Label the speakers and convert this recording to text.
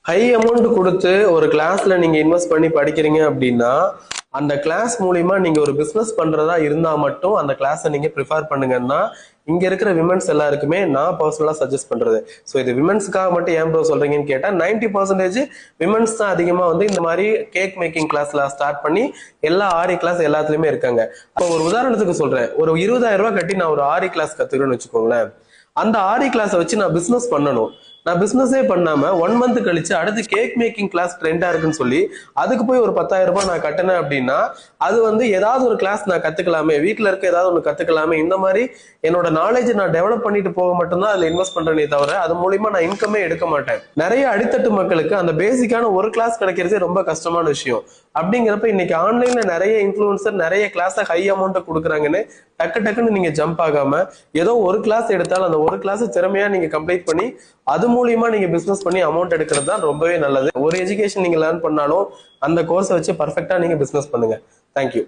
Speaker 1: High amount கொடுத்து ஒரு கிளாஸ்ல நீங்க இன்வெஸ்ட் பண்ணி படிக்கிறீங்க அப்படின்னா அந்த கிளாஸ் மூலியமா நீங்க ஒரு பிசினஸ் பண்றதா இருந்தா மட்டும் அந்த கிளாஸை நீங்க ப்ரிஃபர் பண்ணுங்கன்னா இங்க இருக்கிற விமன்ஸ் எல்லாருக்குமே நான் பர்சனலா சஜஸ்ட் பண்றது. ஸோ இது விமன்ஸ்க்காக மட்டும் ஏன் ப்ரோ சொல்றீங்கன்னு கேட்டா 90% விமன்ஸ் தான் அதிகமா வந்து இந்த மாதிரி கேக் மேக்கிங் கிளாஸ்ல ஸ்டார்ட் பண்ணி எல்லா ஆரி கிளாஸ் எல்லாத்துலயுமே இருக்காங்க. இப்போ ஒரு உதாரணத்துக்கு சொல்றேன், ஒரு 20,000 ரூபாய் கட்டி நான் ஒரு ஆரி கிளாஸ் கத்துக்கிறேன்னு வச்சுக்கோங்களேன். அந்த ஆரி கிளாஸை வச்சு நான் பிசினஸ் பண்ணணும். நான் பிசினஸே பண்ணாம 1 மந்த் கழிச்சு அடுத்து கேக் மேக்கிங் கிளாஸ் ட்ரெண்டா இருக்குன்னு சொல்லி அதுக்கு போய் ஒரு 10,000 ரூபாய் நான் கட்டினேன் அப்படின்னா அது வந்து ஏதாவது ஒரு கிளாஸ் நான் கத்துக்கலாமே, வீட்டுல இருக்க ஏதாவது ஒன்று கத்துக்கலாமே, இந்த மாதிரி என்னோட நாலேஜ் நான் டெவலப் பண்ணிட்டு போக மட்டும்தான் அதுல இன்வெஸ்ட் பண்றேனே தவிர அது மூலியமா நான் இன்கமே எடுக்க மாட்டேன். நிறைய அடித்தட்டு மக்களுக்கு அந்த பேசிக்கான ஒரு கிளாஸ் கிடைக்கிறதே ரொம்ப கஷ்டமான விஷயம். அப்படிங்கிறப்ப இன்னைக்கு ஆன்லைன்ல நிறைய இன்ஃபுளுசர் நிறைய கிளாஸை ஹை அமௌண்ட் கொடுக்குறாங்கன்னு டக்குன்னு நீங்க ஜம்ப் ஆகாம ஏதோ ஒரு கிளாஸ் எடுத்தாலும் அந்த ஒரு கிளாஸ் திறமையா நீங்க கம்ப்ளீட் பண்ணி அது மூலியமா நீங்க பிசினஸ் பண்ணி அமௌண்ட் எடுக்கிறது தான் ரொம்பவே நல்லது. ஒரு எஜுகேஷன் நீங்க லேர்ன் பண்ணாலும் அந்த கோர்ஸை வச்சு பர்ஃபெக்டா நீங்க பிசினஸ் பண்ணுங்க. தேங்க்யூ.